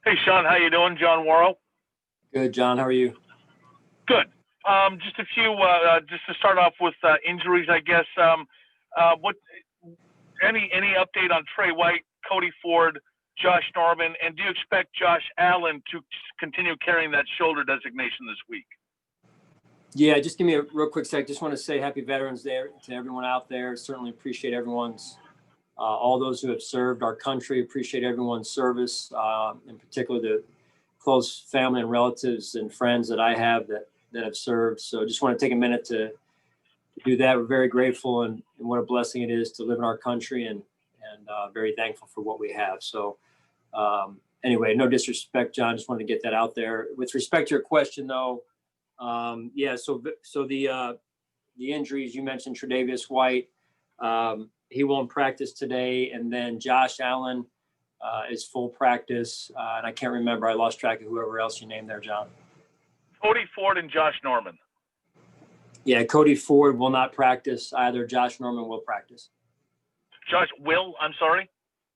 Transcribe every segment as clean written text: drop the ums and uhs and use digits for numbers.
Hey, Sean, how you doing? John Worrell. Good, John. How are you? Good. Just a few, just to start off with injuries, I guess. What any update on Trey White, Cody Ford, Josh Norman, and do you expect Josh Allen to continue carrying that shoulder designation this week? Yeah, just give me a real quick sec. Just want to say Happy Veterans Day to everyone out there. Certainly appreciate everyone's, all those who have served our country. Appreciate everyone's service, in particular the close family and relatives and friends that I have that have served. So just want to take a minute to do that. We're very grateful and what a blessing it is to live in our country and very thankful for what we have. So anyway, no disrespect, John. Just wanted to get that out there. With respect to your question, though, yeah. So the injuries you mentioned, Tre'Davious White, he won't practice today, and then Josh Allen is full practice, and I can't remember. I lost track of whoever else you named there, John. Cody Ford and Josh Norman. Yeah, Cody Ford will not practice either. Josh Norman will practice. Josh will. I'm sorry.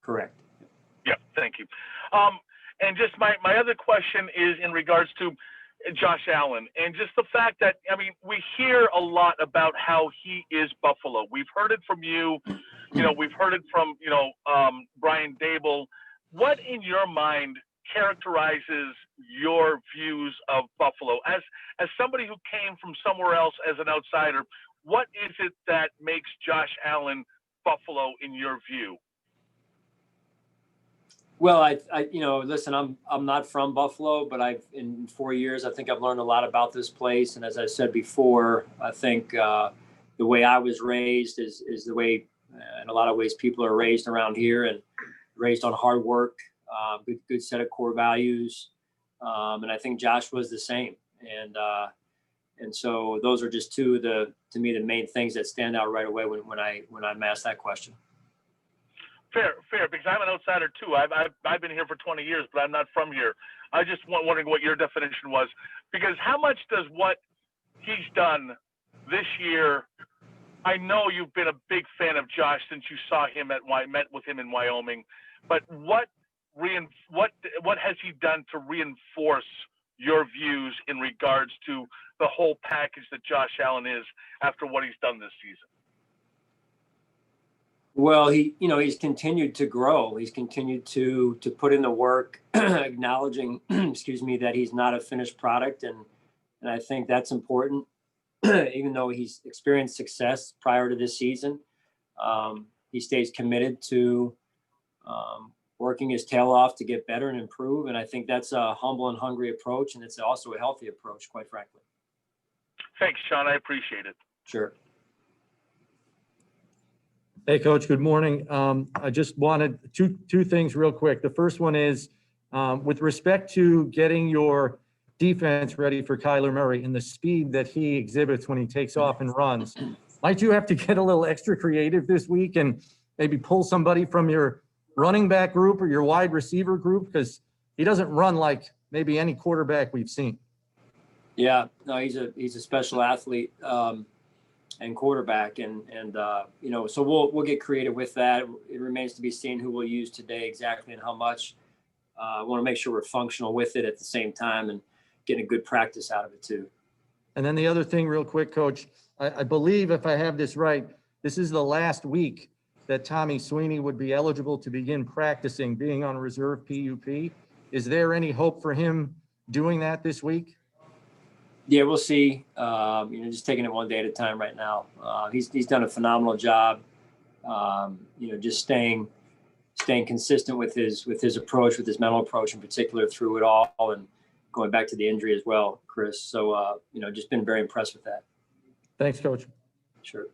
Correct. Yeah. Thank you. And just my other question is in regards to Josh Allen, and just the fact that, I mean, we hear a lot about how he is Buffalo. We've heard it from you, we've heard it from, Brian Dable. What in your mind characterizes your views of Buffalo? As somebody who came from somewhere else as an outsider, what is it that makes Josh Allen Buffalo in your view? Well, I listen, I'm not from Buffalo, but in 4 years, I think I've learned a lot about this place. And as I said before, I think the way I was raised is the way, in a lot of ways, people are raised around here and raised on hard work, good set of core values. And I think Josh was the same. And so those are just two of to me, the main things that stand out right away when I'm asked that question. Fair, because I'm an outsider too. I've been here for 20 years, but I'm not from here. I just wondering what your definition was, because how much does what he's done this year? I know you've been a big fan of Josh since you saw him met with him in Wyoming, but what has he done to reinforce your views in regards to the whole package that Josh Allen is after what he's done this season? Well, he's continued to grow. He's continued to put in the work, acknowledging, that he's not a finished product. And I think that's important. Even though he's experienced success prior to this season, he stays committed to working his tail off to get better and improve. And I think that's a humble and hungry approach. And it's also a healthy approach, quite frankly. Thanks, Sean. I appreciate it. Sure. Hey, Coach, good morning. I just wanted two things real quick. The first one is with respect to getting your defense ready for Kyler Murray and the speed that he exhibits when he takes off and runs. Might you have to get a little extra creative this week and maybe pull somebody from your running back group or your wide receiver group? Because he doesn't run like maybe any quarterback we've seen. Yeah, no, he's a special athlete. And quarterback, and so we'll get creative with that. It remains to be seen who we'll use today exactly and how much. I want to make sure we're functional with it at the same time and getting a good practice out of it too. And then the other thing real quick, Coach, I believe if I have this right, this is the last week that Tommy Sweeney would be eligible to begin practicing, being on reserve PUP. Is there any hope for him doing that this week? Yeah, we'll see. Just taking it one day at a time right now. He's done a phenomenal job. Just staying consistent with his approach, with his mental approach in particular through it all, and going back to the injury as well, Chris. So just been very impressed with that. Thanks, Coach. Sure.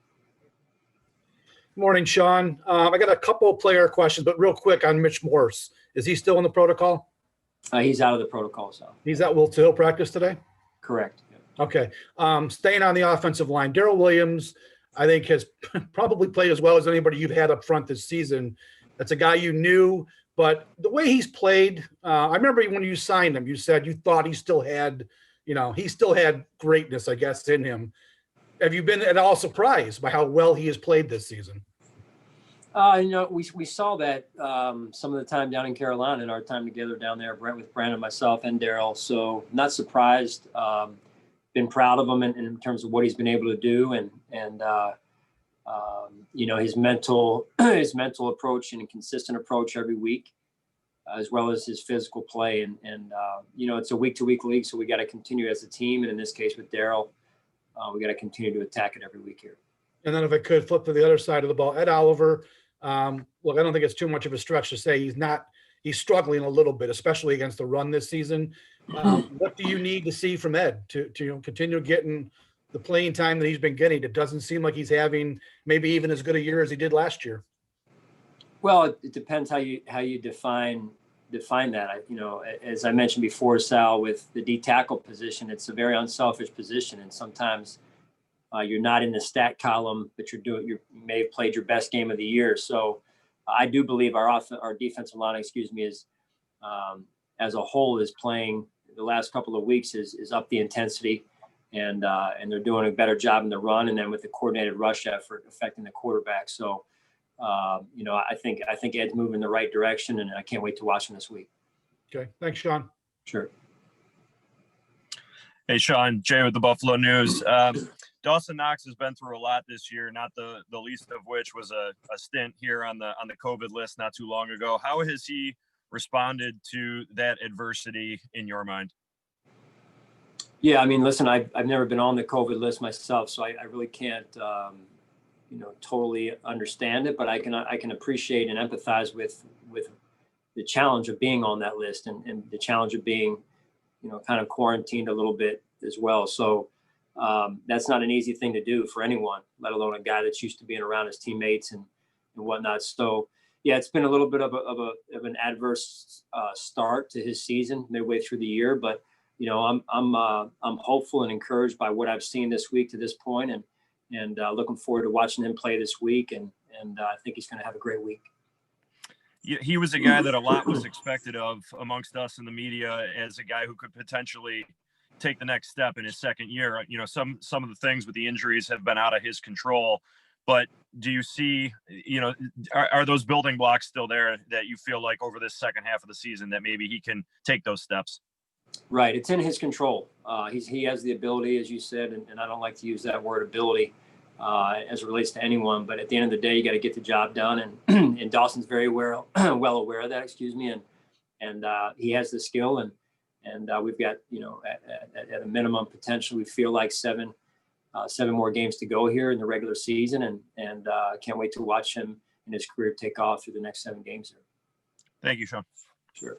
Morning, Sean. I got a couple player questions, but real quick on Mitch Morse. Is he still in the protocol? He's out of the protocol, so. He's at Will Hill practice today? Correct. Yeah. Okay. Staying on the offensive line, Darrell Williams, I think, has probably played as well as anybody you've had up front this season. That's a guy you knew, but the way he's played, I remember when you signed him, you said you thought he still had greatness, I guess, in him. Have you been at all surprised by how well he has played this season? We saw that some of the time down in Carolina in our time together down there, with Brandon, myself, and Daryl. So not surprised. Been proud of him in terms of what he's been able to do, and his mental approach and consistent approach every week, as well as his physical play. And it's a week-to-week league, so we got to continue as a team. And in this case with Daryl, we got to continue to attack it every week here. And then if I could flip to the other side of the ball, Ed Oliver. Look, I don't think it's too much of a stretch to say he's struggling a little bit, especially against the run this season. What do you need to see from Ed to continue getting the playing time that he's been getting? It doesn't seem like he's having maybe even as good a year as he did last year. Well, it depends how you define that. As I mentioned before, Sal, with the D tackle position, it's a very unselfish position, and sometimes you're not in the stat column, but you may have played your best game of the year. So I do believe our defensive line, is as a whole is playing the last couple of weeks is up the intensity, and they're doing a better job in the run, and then with the coordinated rush effort affecting the quarterback. So I think Ed's moving in the right direction, and I can't wait to watch him this week. Okay, thanks, Sean. Sure. Hey, Sean, Jay with the Buffalo News. Dawson Knox has been through a lot this year, not the least of which was a stint here on the COVID list not too long ago. How has he responded to that adversity in your mind? Yeah, I mean, listen, I've never been on the COVID list myself, so I really can't, totally understand it, but I can appreciate and empathize with the challenge of being on that list and the challenge of being, kind of quarantined a little bit as well. So that's not an easy thing to do for anyone, let alone a guy that's used to being around his teammates and whatnot. So yeah, it's been a little bit of an adverse start to his season midway through the year, but I'm hopeful and encouraged by what I've seen this week to this point, and looking forward to watching him play this week, and I think he's going to have a great week. He was a guy that a lot was expected of amongst us in the media as a guy who could potentially take the next step in his second year. Some of the things with the injuries have been out of his control, but do you see, are those building blocks still there that you feel like over this second half of the season that maybe he can take those steps? Right. It's in his control. He has the ability, as you said, and I don't like to use that word ability as it relates to anyone, but at the end of the day, you got to get the job done. And Dawson's very well aware of that, and he has the skill, and we've got, at a minimum potential, we feel like seven more games to go here in the regular season, and can't wait to watch him and his career take off through the next 7 games here. Thank you, Sean. Sure.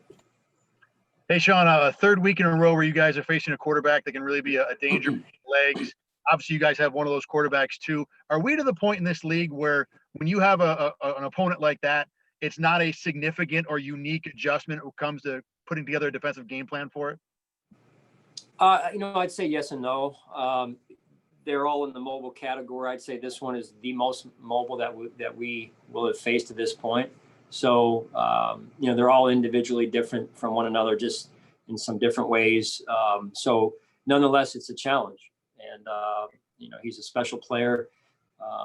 Hey, Sean, a third week in a row where you guys are facing a quarterback that can really be a danger for legs. Obviously, you guys have one of those quarterbacks too. Are we to the point in this league where when you have an opponent like that, it's not a significant or unique adjustment when it comes to putting together a defensive game plan for it? I'd say yes and no. They're all in the mobile category. I'd say this one is the most mobile that we will have faced to this point. So, they're all individually different from one another, just in some different ways. So nonetheless, it's a challenge. And, he's a special player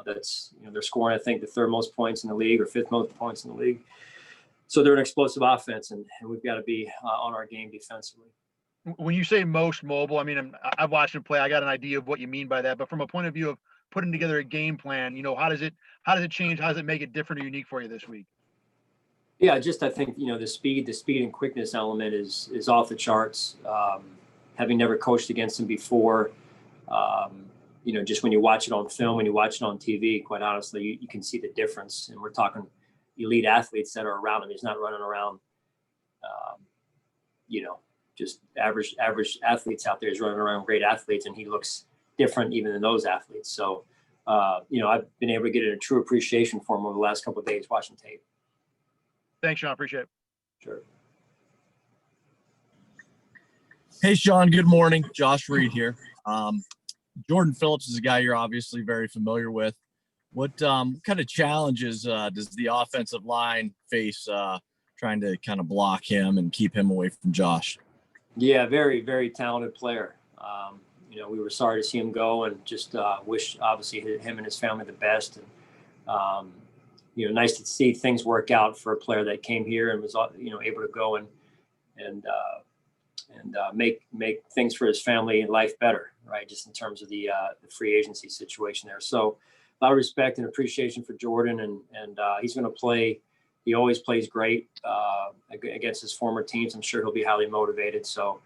that's, they're scoring, I think, the 3rd most points in the league or 5th most points in the league. So they're an explosive offense, and we've got to be on our game defensively. When you say most mobile, I mean, I've watched him play. I got an idea of what you mean by that. But from a point of view of putting together a game plan, how does it change? How does it make it different or unique for you this week? Yeah, I think, the speed and quickness element is off the charts. Having never coached against him before, just when you watch it on film, when you watch it on TV, quite honestly, you can see the difference. And we're talking elite athletes that are around him. He's not running around, just average athletes out there. He's running around great athletes, and he looks different even than those athletes. So, I've been able to get a true appreciation for him over the last couple of days watching tape. Thanks, Sean. Appreciate it. Sure. Hey, Sean. Good morning. Josh Reed here. Jordan Phillips is a guy you're obviously very familiar with. What kind of challenges does the offensive line face trying to kind of block him and keep him away from Josh? Yeah, very, very talented player. We were sorry to see him go, and just wish, obviously, him and his family the best. And, nice to see things work out for a player that came here and was, able to go and make things for his family and life better, right? Just in terms of the free agency situation there. So a lot of respect and appreciation for Jordan, and he's going to play. He always plays great against his former teams. I'm sure he'll be highly motivated. So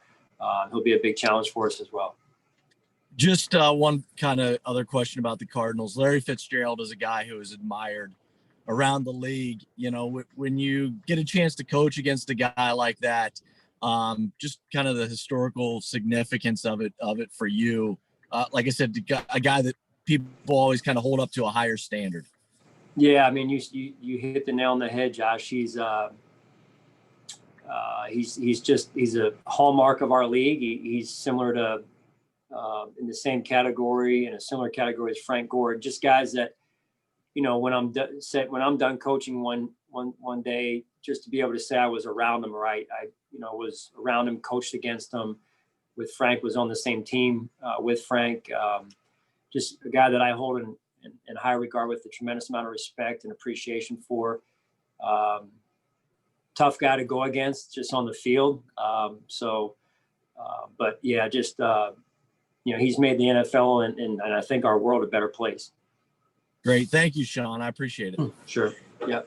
he'll be a big challenge for us as well. Just one kind of other question about the Cardinals. Larry Fitzgerald is a guy who is admired around the league. When you get a chance to coach against a guy like that, just kind of the historical significance of it for you. Like I said, a guy that people always kind of hold up to a higher standard. Yeah, I mean, you hit the nail on the head, Josh. He's a hallmark of our league. He's similar to in the same category, in a similar category as Frank Gore. Just guys that, when I'm done coaching one day, just to be able to say I was around him, right? I was around him, coached against him. With Frank, was on the same team with Frank. Just a guy that I hold in high regard, with a tremendous amount of respect and appreciation for. Tough guy to go against just on the field. But yeah, just he's made the NFL and I think our world a better place. Great. Thank you, Sean. I appreciate it. Sure. Yeah.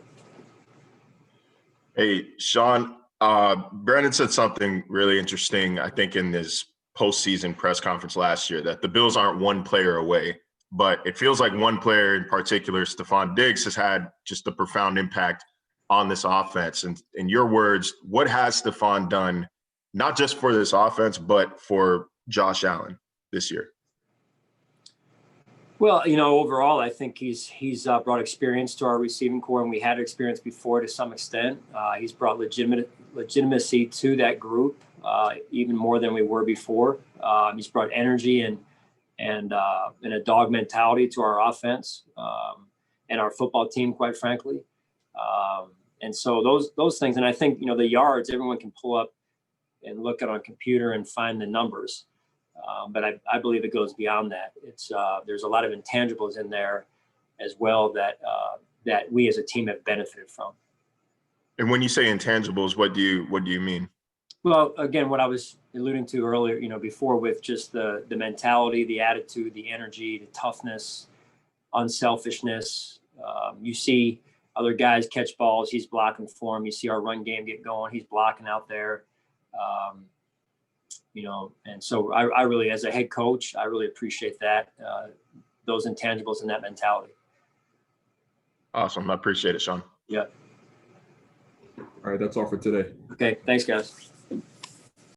Hey, Sean, Brandon said something really interesting, I think, in his postseason press conference last year, that the Bills aren't one player away, but it feels like one player in particular, Stefon Diggs, has had just a profound impact on this offense. And in your words, what has Stefon done, not just for this offense, but for Josh Allen this year? Well, overall, I think he's brought experience to our receiving core, and we had experience before to some extent. He's brought legitimacy to that group, even more than we were before. He's brought energy and a dog mentality to our offense and our football team, quite frankly. And so those things, and I think the yards, everyone can pull up and look at on a computer and find the numbers. But I believe it goes beyond that. It's there's a lot of intangibles in there as well that we as a team have benefited from. And when you say intangibles, what do you mean? Well, again, what I was alluding to earlier, before, with just the mentality, the attitude, the energy, the toughness, unselfishness. You see other guys catch balls, he's blocking for them. You see our run game get going, he's blocking out there. And so I really, as a head coach, I really appreciate that, those intangibles and that mentality. Awesome. I appreciate it, Sean. Yeah. All right, that's all for today. Okay. Thanks, guys.